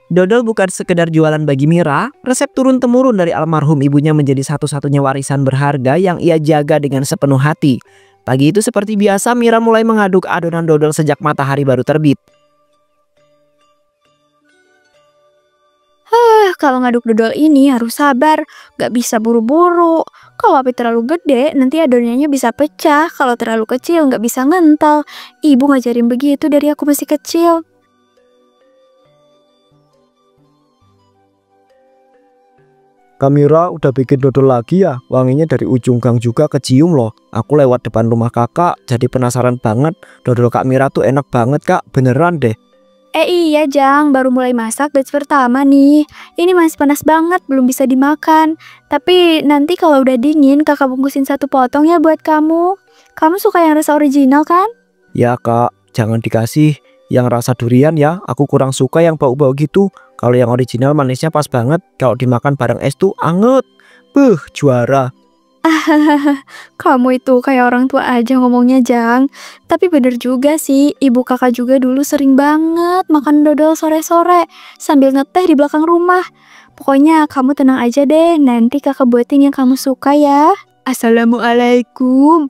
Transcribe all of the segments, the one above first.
Dodol bukan sekedar jualan bagi Mira, resep turun-temurun dari almarhum ibunya menjadi satu-satunya warisan berharga yang ia jaga dengan sepenuh hati. Pagi itu seperti biasa Mira mulai mengaduk adonan dodol sejak matahari baru terbit. Kalau ngaduk dodol ini harus sabar, gak bisa buru-buru. Kalau api terlalu gede, nanti adonannya bisa pecah. Kalau terlalu kecil, gak bisa ngental. Ibu ngajarin begitu dari aku masih kecil. Kamira udah bikin dodol lagi ya? Wanginya dari ujung gang juga kecium loh. Aku lewat depan rumah kakak, jadi penasaran banget. Dodol Kak Mira tuh enak banget kak, beneran deh. Iya Jang, baru mulai masak batch pertama nih. Ini masih panas banget, belum bisa dimakan. Tapi nanti kalau udah dingin, kakak bungkusin satu potong ya buat kamu. Kamu suka yang rasa original kan? Ya kak, jangan dikasih yang rasa durian ya. Aku kurang suka yang bau-bau gitu. Kalau yang original manisnya pas banget. Kalau dimakan bareng es tuh anget. Juara. Kamu itu kayak orang tua aja ngomongnya Jang. Tapi bener juga sih, ibu kakak juga dulu sering banget makan dodol sore-sore sambil ngeteh di belakang rumah. Pokoknya kamu tenang aja deh, nanti kakak buatin yang kamu suka ya. Assalamualaikum.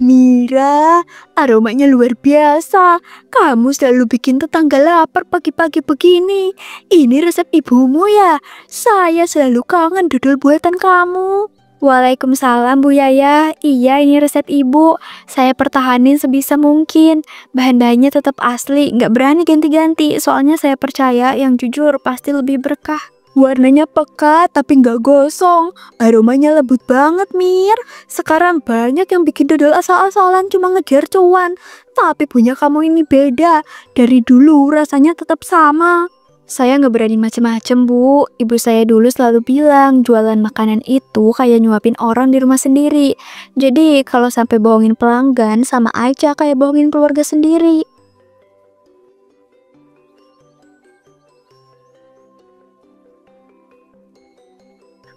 Mira, aromanya luar biasa. Kamu selalu bikin tetangga lapar pagi-pagi begini. Ini resep ibumu ya? Saya selalu kangen dodol buatan kamu. Waalaikumsalam Bu Yaya. Iya, ini resep ibu. Saya pertahanin sebisa mungkin. Bahan-bahannya tetap asli, nggak berani ganti-ganti. Soalnya saya percaya yang jujur pasti lebih berkah. Warnanya pekat tapi nggak gosong. Aromanya lembut banget, Mir. Sekarang banyak yang bikin dodol asal-asalan cuma ngejar cuan. Tapi punya kamu ini beda. Dari dulu rasanya tetap sama. Saya nggak berani macem-macem, Bu. Ibu saya dulu selalu bilang jualan makanan itu kayak nyuapin orang di rumah sendiri. Jadi kalau sampai bohongin pelanggan sama aja kayak bohongin keluarga sendiri.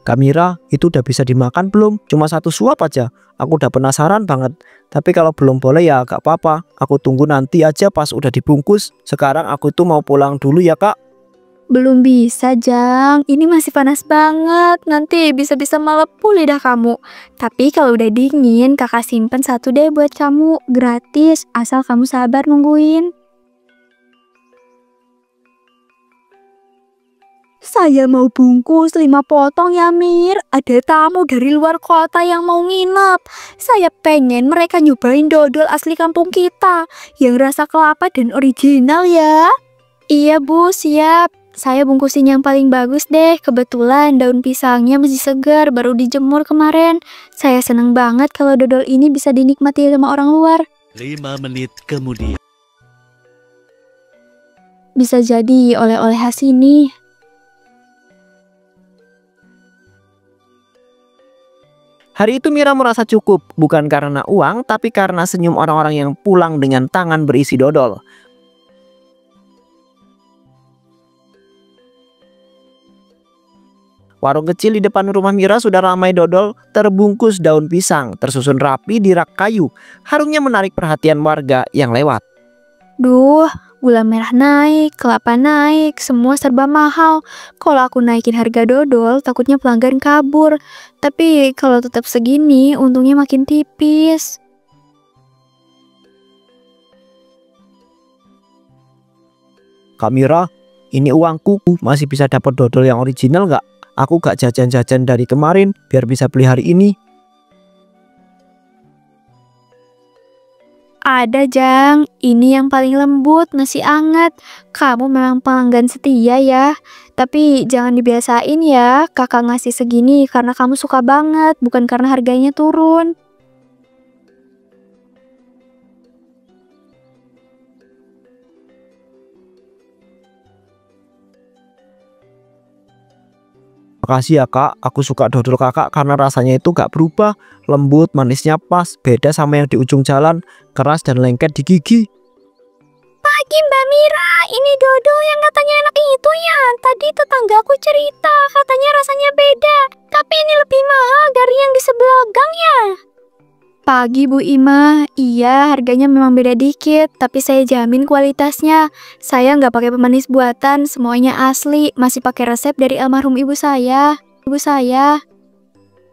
Kamira, itu udah bisa dimakan belum? Cuma satu suap aja. Aku udah penasaran banget. Tapi kalau belum boleh ya gak apa-apa. Aku tunggu nanti aja pas udah dibungkus. Sekarang aku tuh mau pulang dulu ya kak. Belum bisa, Jang. Ini masih panas banget. Nanti bisa-bisa melepuh lidah kamu. Tapi kalau udah dingin, kakak simpen satu deh buat kamu. Gratis, asal kamu sabar nungguin. Saya mau bungkus 5 potong ya Mir. Ada tamu dari luar kota yang mau nginep. Saya pengen mereka nyobain dodol asli kampung kita. Yang rasa kelapa dan original ya. Iya Bu, siap. Saya bungkusin yang paling bagus deh. Kebetulan daun pisangnya masih segar, baru dijemur kemarin. Saya seneng banget kalau dodol ini bisa dinikmati sama orang luar. 5 menit kemudian. Bisa jadi oleh-oleh khas ini. Hari itu Mira merasa cukup, bukan karena uang, tapi karena senyum orang-orang yang pulang dengan tangan berisi dodol. Warung kecil di depan rumah Mira sudah ramai dodol terbungkus daun pisang, tersusun rapi di rak kayu. Harumnya menarik perhatian warga yang lewat. Duh, gula merah naik, kelapa naik, semua serba mahal. Kalau aku naikin harga dodol, takutnya pelanggan kabur. Tapi kalau tetap segini, untungnya makin tipis. Kak Mira, ini uangku, masih bisa dapat dodol yang original nggak? Aku gak jajan-jajan dari kemarin, biar bisa beli hari ini. Ada Jang, ini yang paling lembut, masih anget. Kamu memang pelanggan setia ya. Tapi jangan dibiasain ya, kakak ngasih segini karena kamu suka banget, bukan karena harganya turun. Makasih ya kak, aku suka dodol kakak karena rasanya itu gak berubah. Lembut, manisnya pas, beda sama yang di ujung jalan, keras dan lengket di gigi. Pagi Mbak Mira, ini dodol yang katanya enak itu ya. Tadi tetanggaku cerita, katanya rasanya beda. Tapi ini lebih mahal dari yang di sebelah gang ya. Pagi Bu Ima, iya harganya memang beda dikit, tapi saya jamin kualitasnya. Saya nggak pakai pemanis buatan, semuanya asli, masih pakai resep dari almarhum ibu saya.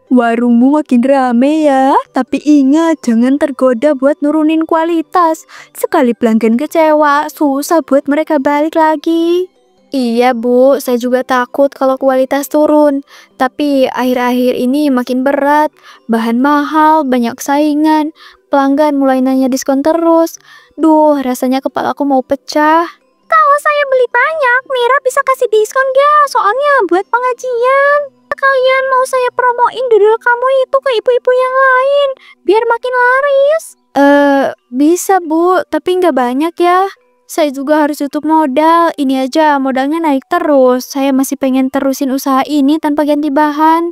Warungmu makin rame ya, tapi ingat jangan tergoda buat nurunin kualitas. Sekali pelanggan kecewa, susah buat mereka balik lagi. Iya Bu, saya juga takut kalau kualitas turun. Tapi akhir-akhir ini makin berat. Bahan mahal, banyak saingan. Pelanggan mulai nanya diskon terus. Duh, rasanya kepalaku mau pecah. Kalau saya beli banyak, Mira bisa kasih diskon gak? Soalnya buat pengajian. Sekalian mau saya promoin dodol kamu itu ke ibu-ibu yang lain. Biar makin laris. Bisa Bu, tapi nggak banyak ya. Saya juga harus tutup modal. Ini aja modalnya naik terus. Saya masih pengen terusin usaha ini tanpa ganti bahan.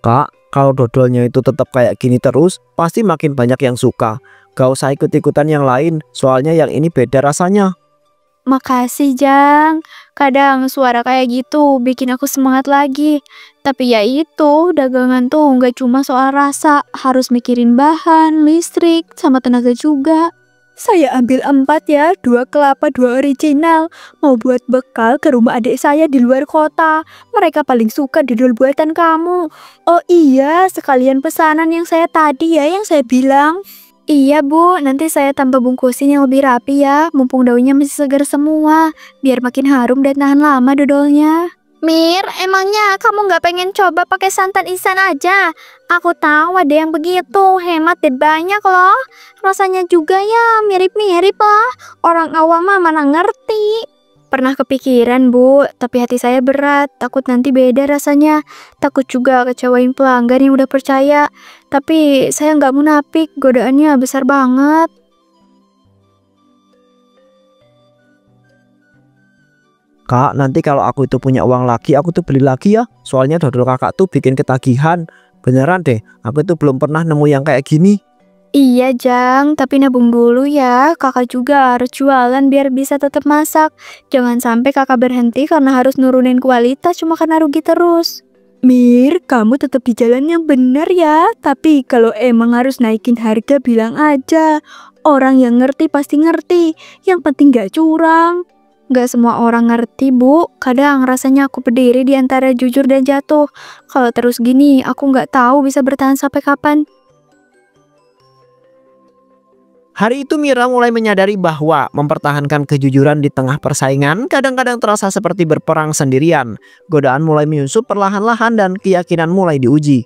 Kak, kalau dodolnya itu tetap kayak gini terus, pasti makin banyak yang suka. Gak usah ikut-ikutan yang lain, soalnya yang ini beda rasanya. Makasih Jang. Kadang suara kayak gitu bikin aku semangat lagi. Tapi ya itu, dagangan tuh nggak cuma soal rasa, harus mikirin bahan, listrik, sama tenaga juga. Saya ambil 4 ya, 2 kelapa, 2 original. Mau buat bekal ke rumah adik saya di luar kota. Mereka paling suka dodol buatan kamu. Oh iya, sekalian pesanan yang saya tadi ya, yang saya bilang. Iya Bu, nanti saya tambah bungkusin yang lebih rapi ya, mumpung daunnya masih segar semua, biar makin harum dan tahan lama dodolnya. Mir, emangnya kamu nggak pengen coba pakai santan instan aja? Aku tahu ada yang begitu, hemat dan banyak loh. Rasanya juga ya mirip-mirip lah, orang awam mah mana ngerti. Pernah kepikiran Bu, tapi hati saya berat, takut nanti beda rasanya. Takut juga kecewain pelanggan yang udah percaya. Tapi saya nggak munafik, godaannya besar banget. Kak, nanti kalau aku itu punya uang lagi, aku tuh beli lagi ya. Soalnya dodol kakak tuh bikin ketagihan. Beneran deh, aku tuh belum pernah nemu yang kayak gini. Iya Jang, tapi nabung dulu ya. Kakak juga harus jualan biar bisa tetap masak. Jangan sampai kakak berhenti karena harus nurunin kualitas cuma karena rugi terus. Mir, kamu tetap di jalan yang benar ya. Tapi kalau emang harus naikin harga bilang aja. Orang yang ngerti pasti ngerti. Yang penting gak curang. Gak semua orang ngerti Bu. Kadang rasanya aku berdiri di antara jujur dan jatuh. Kalau terus gini aku gak tahu bisa bertahan sampai kapan. Hari itu Mira mulai menyadari bahwa mempertahankan kejujuran di tengah persaingan kadang-kadang terasa seperti berperang sendirian. Godaan mulai menyusup perlahan-lahan dan keyakinan mulai diuji.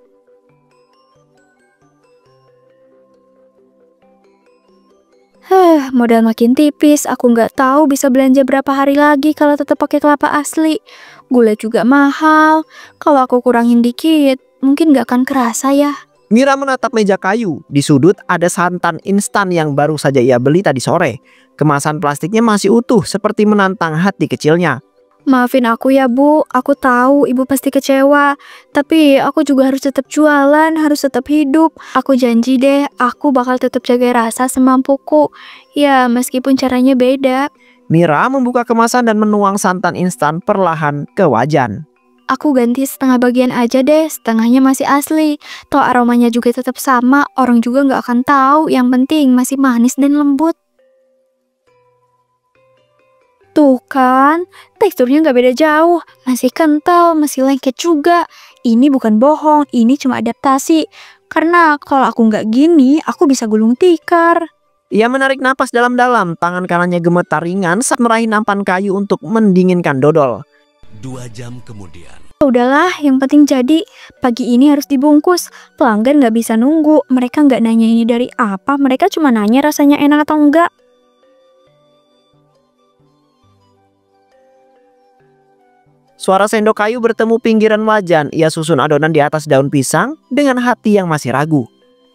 Modal makin tipis, aku nggak tahu bisa belanja berapa hari lagi kalau tetap pakai kelapa asli. Gula juga mahal, kalau aku kurangin dikit, mungkin nggak akan kerasa ya. Mira menatap meja kayu. Di sudut ada santan instan yang baru saja ia beli tadi sore. Kemasan plastiknya masih utuh seperti menantang hati kecilnya. Maafin aku ya Bu, aku tahu Ibu pasti kecewa. Tapi aku juga harus tetap jualan, harus tetap hidup. Aku janji deh, aku bakal tetap jaga rasa semampuku. Ya, meskipun caranya beda. Mira membuka kemasan dan menuang santan instan perlahan ke wajan. Aku ganti setengah bagian aja deh, setengahnya masih asli. Toh aromanya juga tetap sama, orang juga nggak akan tahu. Yang penting masih manis dan lembut. Tuh kan, teksturnya nggak beda jauh. Masih kental, masih lengket juga. Ini bukan bohong, ini cuma adaptasi. Karena kalau aku nggak gini, aku bisa gulung tikar. Ia menarik napas dalam-dalam, tangan kanannya gemetar ringan saat meraih nampan kayu untuk mendinginkan dodol. 2 jam kemudian. Udahlah, yang penting jadi. Pagi ini harus dibungkus. Pelanggan nggak bisa nunggu. Mereka nggak nanya ini dari apa. Mereka cuma nanya rasanya enak atau enggak. Suara sendok kayu bertemu pinggiran wajan. Ia susun adonan di atas daun pisang dengan hati yang masih ragu.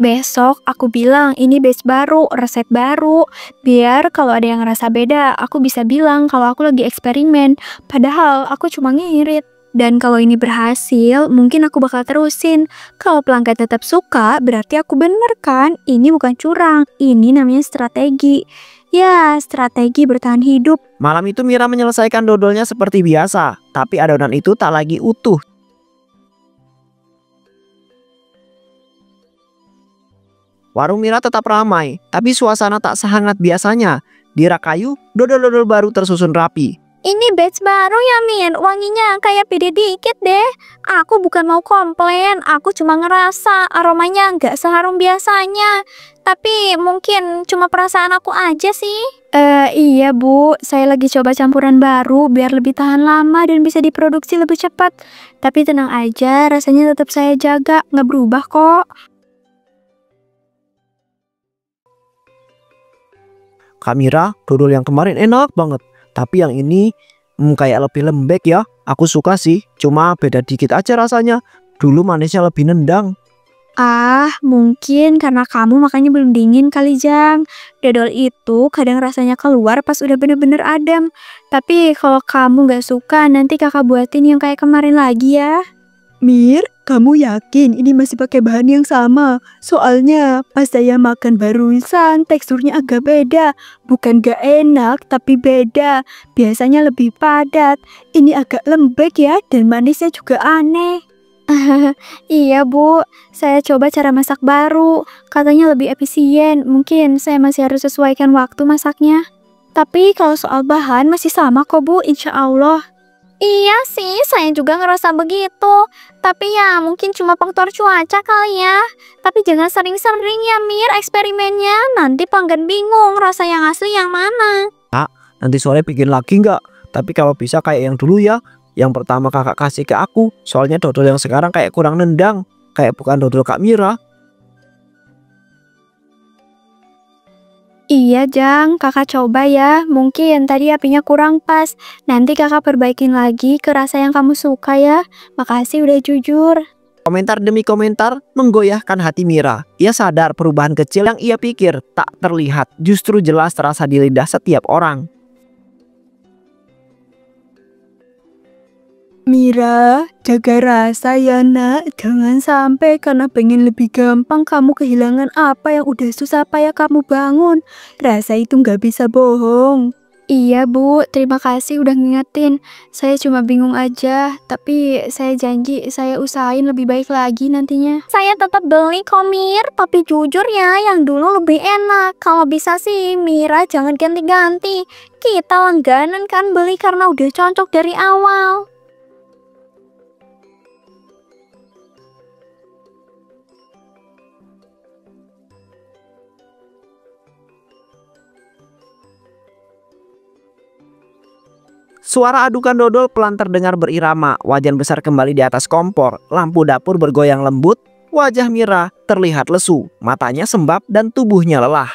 Besok aku bilang ini batch baru, resep baru. Biar kalau ada yang ngerasa beda, aku bisa bilang kalau aku lagi eksperimen. Padahal aku cuma ngirit. Dan kalau ini berhasil, mungkin aku bakal terusin. Kalau pelanggan tetap suka, berarti aku bener kan? Ini bukan curang, ini namanya strategi. Ya, strategi bertahan hidup. Malam itu Mira menyelesaikan dodolnya seperti biasa, tapi adonan itu tak lagi utuh. Warung Mira tetap ramai, tapi suasana tak sehangat biasanya. Di rak kayu, dodol-dodol baru tersusun rapi. Ini batch baru ya Mir, wanginya kayak beda dikit deh. Aku bukan mau komplain, aku cuma ngerasa aromanya nggak seharum biasanya. Tapi mungkin cuma perasaan aku aja sih. Iya Bu, saya lagi coba campuran baru biar lebih tahan lama dan bisa diproduksi lebih cepat. Tapi tenang aja, rasanya tetap saya jaga, nggak berubah kok. Kak Mira, dodol yang kemarin enak banget. Tapi yang ini kayak lebih lembek ya. Aku suka sih, cuma beda dikit aja rasanya. Dulu manisnya lebih nendang. Ah, mungkin karena kamu makanya belum dingin kali, Jang. Dodol itu kadang rasanya keluar pas udah bener-bener adem. Tapi kalau kamu nggak suka, nanti kakak buatin yang kayak kemarin lagi ya. Mir, kamu yakin ini masih pakai bahan yang sama? Soalnya pas saya makan barusan teksturnya agak beda. Bukan gak enak, tapi beda. Biasanya lebih padat. Ini agak lembek ya, dan manisnya juga aneh. Iya Bu, saya coba cara masak baru. Katanya lebih efisien. Mungkin saya masih harus sesuaikan waktu masaknya. Tapi kalau soal bahan masih sama kok Bu, insya Allah. Iya sih, saya juga ngerasa begitu. Tapi ya mungkin cuma faktor cuaca kali ya. Tapi jangan sering-sering ya Mir eksperimennya. Nanti pelanggan bingung rasa yang asli yang mana. Nanti sore bikin lagi nggak? Tapi kalau bisa kayak yang dulu ya. Yang pertama kakak kasih ke aku. Soalnya dodol yang sekarang kayak kurang nendang. Kayak bukan dodol Kak Mira. Iya Jang, kakak coba ya. Mungkin tadi apinya kurang pas. Nanti kakak perbaikin lagi ke rasa yang kamu suka ya. Makasih udah jujur. Komentar demi komentar menggoyahkan hati Mira. Ia sadar perubahan kecil yang ia pikir tak terlihat justru jelas terasa di lidah setiap orang. Mira, jaga rasa ya nak. Jangan sampai karena pengen lebih gampang kamu kehilangan apa yang udah susah payah kamu bangun. Rasa itu nggak bisa bohong. Iya Bu, terima kasih udah ngingetin. Saya cuma bingung aja, tapi saya janji saya usahain lebih baik lagi nantinya. Saya tetap beli kok Mir, tapi jujur ya yang dulu lebih enak. Kalau bisa sih Mira jangan ganti-ganti. Kita langganan kan beli karena udah cocok dari awal. Suara adukan dodol pelan terdengar berirama. Wajan besar kembali di atas kompor. Lampu dapur bergoyang lembut. Wajah Mira terlihat lesu. Matanya sembab dan tubuhnya lelah.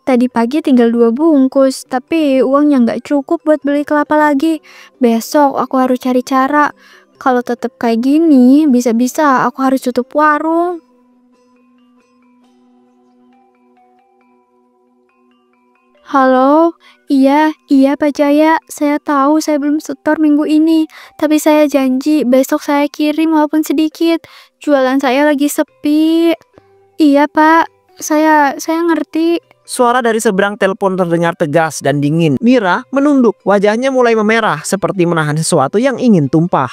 Tadi pagi tinggal 2 bungkus, tapi uangnya nggak cukup buat beli kelapa lagi. Besok aku harus cari cara. Kalau tetap kayak gini, bisa-bisa aku harus tutup warung. Halo, iya Pak Jaya, saya tahu saya belum setor minggu ini, tapi saya janji besok saya kirim walaupun sedikit. Jualan saya lagi sepi. Iya Pak, saya ngerti. Suara dari seberang telepon terdengar tegas dan dingin. Mira menunduk. Wajahnya mulai memerah seperti menahan sesuatu yang ingin tumpah.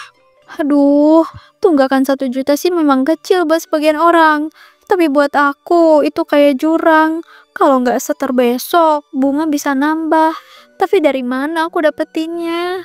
Aduh, tunggakan 1 juta sih memang kecil buat sebagian orang. Tapi buat aku itu kayak jurang. Kalau nggak setor besok, bunga bisa nambah. Tapi dari mana aku dapetinnya?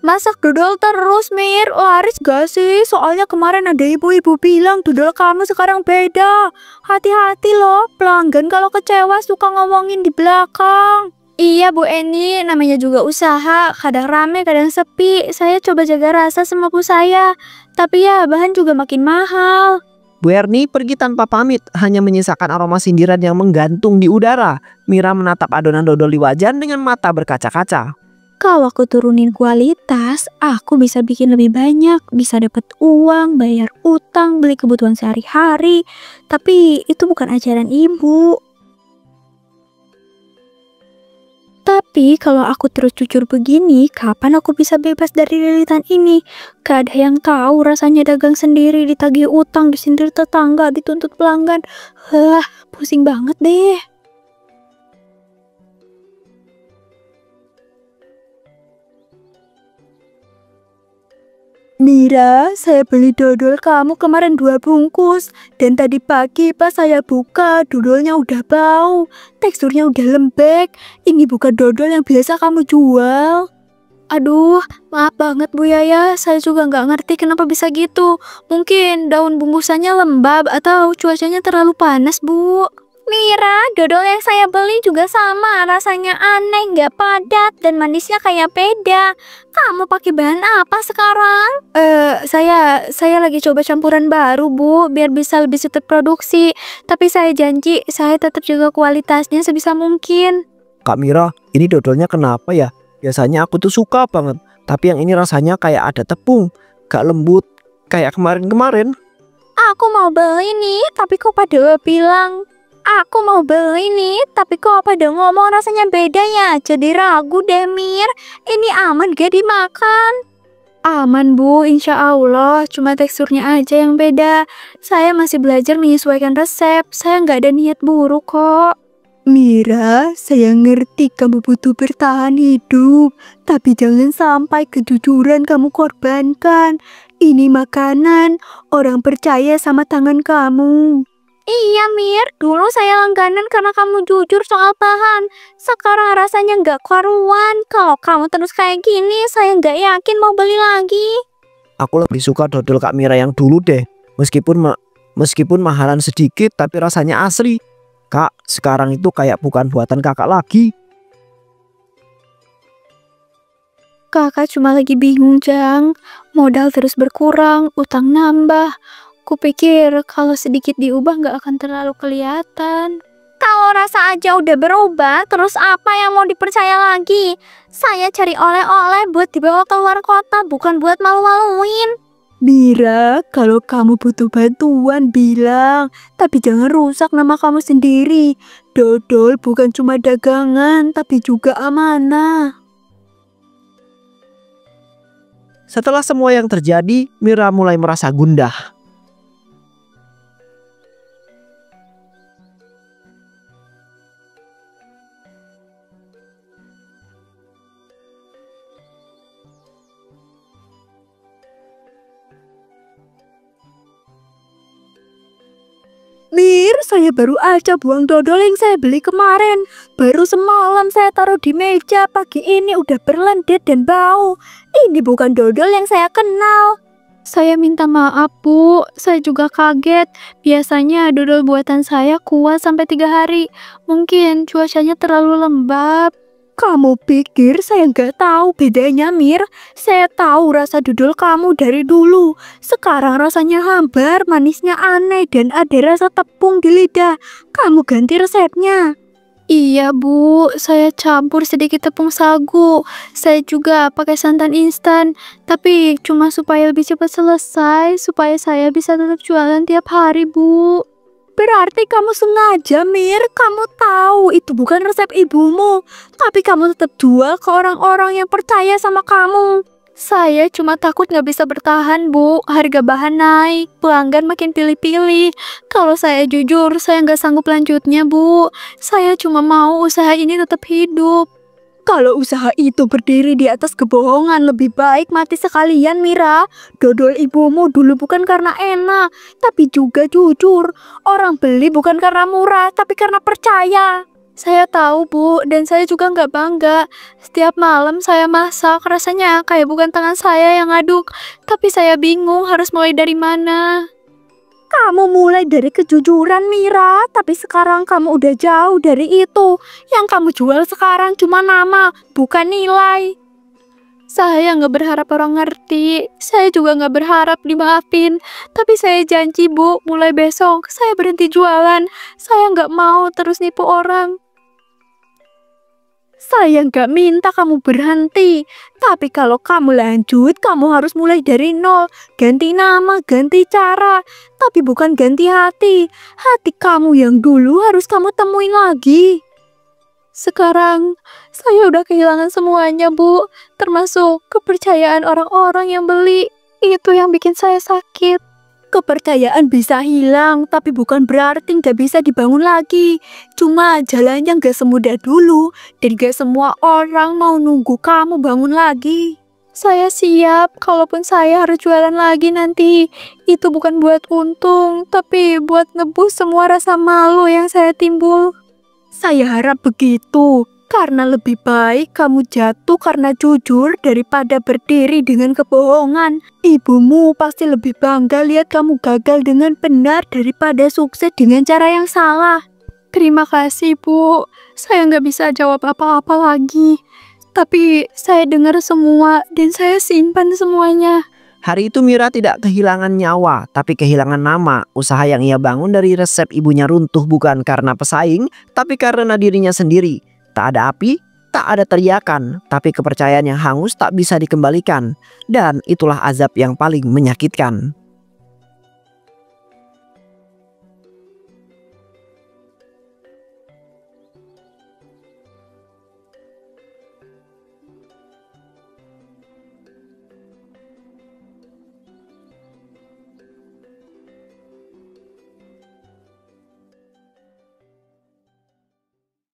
Masak dodol terus, Mir. Laris gak sih? Soalnya kemarin ada ibu-ibu bilang dodol kamu sekarang beda. Hati-hati loh, pelanggan kalau kecewa suka ngomongin di belakang. Iya Bu Eni, namanya juga usaha. Kadang rame, kadang sepi. Saya coba jaga rasa sama bu saya. Tapi ya bahan juga makin mahal. Bu Erni pergi tanpa pamit, hanya menyisakan aroma sindiran yang menggantung di udara. Mira menatap adonan dodol di wajan dengan mata berkaca-kaca. Kalau aku turunin kualitas, aku bisa bikin lebih banyak. Bisa dapat uang, bayar utang, beli kebutuhan sehari-hari. Tapi itu bukan ajaran ibu. Tapi kalau aku terus jujur begini, kapan aku bisa bebas dari lilitan ini? Gak ada yang tahu rasanya dagang sendiri, ditagih utang, disindir tetangga, dituntut pelanggan. Pusing banget deh. Mira, saya beli dodol kamu kemarin 2 bungkus. Dan tadi pagi pas saya buka, dodolnya udah bau. Teksturnya udah lembek. Ini bukan dodol yang biasa kamu jual. Aduh, maaf banget Bu Yaya, saya juga nggak ngerti kenapa bisa gitu. Mungkin daun bungkusannya lembab atau cuacanya terlalu panas, Bu. Mira, dodol yang saya beli juga sama, rasanya aneh, nggak padat, dan manisnya kayak beda. Kamu pakai bahan apa sekarang? Saya lagi coba campuran baru, Bu, biar bisa lebih cepat produksi. Tapi saya janji, saya tetap jaga kualitasnya sebisa mungkin. Kak Mira, ini dodolnya kenapa ya? Biasanya aku tuh suka banget, tapi yang ini rasanya kayak ada tepung, gak lembut, kayak kemarin-kemarin. Aku mau beli nih, tapi kok pada bilang aku mau beli nih, tapi kok pada ngomong rasanya beda ya. Jadi ragu deh, Mir. Ini aman gak dimakan? Aman, Bu, insya Allah. Cuma teksturnya aja yang beda. Saya masih belajar menyesuaikan resep. Saya nggak ada niat buruk kok. Mira, saya ngerti kamu butuh bertahan hidup. Tapi jangan sampai kejujuran kamu korbankan. Ini makanan, orang percaya sama tangan kamu. Iya Mir, dulu saya langganan karena kamu jujur soal bahan. Sekarang rasanya nggak karuan. Kalau kamu terus kayak gini, saya nggak yakin mau beli lagi. Aku lebih suka dodol Kak Mira yang dulu deh. Meskipun mahalan sedikit, tapi rasanya asli. Kak, sekarang itu kayak bukan buatan kakak lagi. Kakak cuma lagi bingung, Jang. Modal terus berkurang, utang nambah. Kupikir kalau sedikit diubah nggak akan terlalu kelihatan. Kalau rasa aja udah berubah, terus apa yang mau dipercaya lagi? Saya cari oleh-oleh buat dibawa ke luar kota, bukan buat malu-maluin. Mira, kalau kamu butuh bantuan bilang, tapi jangan rusak nama kamu sendiri. Dodol bukan cuma dagangan, tapi juga amanah. Setelah semua yang terjadi, Mira mulai merasa gundah. Mir, saya baru aja buang dodol yang saya beli kemarin. Baru semalam saya taruh di meja, pagi ini udah berlendir dan bau. Ini bukan dodol yang saya kenal. Saya minta maaf, Bu. Saya juga kaget. Biasanya dodol buatan saya kuat sampai 3 hari. Mungkin cuacanya terlalu lembab. Kamu pikir saya nggak tahu bedanya, Mir? Saya tahu rasa dodol kamu dari dulu. Sekarang rasanya hambar, manisnya aneh, dan ada rasa tepung di lidah. Kamu ganti resepnya. Iya, Bu. Saya campur sedikit tepung sagu. Saya juga pakai santan instan. Tapi cuma supaya lebih cepat selesai, supaya saya bisa tetap jualan tiap hari, Bu. Berarti kamu sengaja, Mir. Kamu tahu itu bukan resep ibumu. Tapi kamu tetap jual ke orang-orang yang percaya sama kamu. Saya cuma takut nggak bisa bertahan, Bu. Harga bahan naik, pelanggan makin pilih-pilih. Kalau saya jujur, saya nggak sanggup lanjutnya, Bu. Saya cuma mau usaha ini tetap hidup. Kalau usaha itu berdiri di atas kebohongan, lebih baik mati sekalian, Mira. Dodol ibumu dulu bukan karena enak, tapi juga jujur. Orang beli bukan karena murah, tapi karena percaya. Saya tahu, Bu, dan saya juga nggak bangga. Setiap malam saya masak, rasanya kayak bukan tangan saya yang ngaduk. Tapi saya bingung harus mulai dari mana. Kamu mulai dari kejujuran, Mira, tapi sekarang kamu udah jauh dari itu. Yang kamu jual sekarang cuma nama, bukan nilai. Saya nggak berharap orang ngerti. Saya juga nggak berharap dimaafin. Tapi saya janji, Bu, mulai besok saya berhenti jualan. Saya nggak mau terus nipu orang. Saya nggak minta kamu berhenti, tapi kalau kamu lanjut, kamu harus mulai dari nol. Ganti nama, ganti cara, tapi bukan ganti hati. Hati kamu yang dulu harus kamu temuin lagi. Sekarang, saya udah kehilangan semuanya, Bu. Termasuk kepercayaan orang-orang yang beli. Itu yang bikin saya sakit. Kepercayaan bisa hilang, tapi bukan berarti nggak bisa dibangun lagi. Cuma jalannya nggak semudah dulu, dan gak semua orang mau nunggu kamu bangun lagi. Saya siap, kalaupun saya harus jualan lagi nanti. Itu bukan buat untung, tapi buat nebus semua rasa malu yang saya timbul. Saya harap begitu, karena lebih baik kamu jatuh karena jujur daripada berdiri dengan kebohongan. Ibumu pasti lebih bangga lihat kamu gagal dengan benar daripada sukses dengan cara yang salah. Terima kasih, Bu. Saya nggak bisa jawab apa-apa lagi. Tapi saya dengar semua dan saya simpan semuanya. Hari itu Mira tidak kehilangan nyawa, tapi kehilangan nama. Usaha yang ia bangun dari resep ibunya runtuh bukan karena pesaing, tapi karena dirinya sendiri. Tak ada api, tak ada teriakan, tapi kepercayaan yang hangus tak bisa dikembalikan. Dan itulah azab yang paling menyakitkan.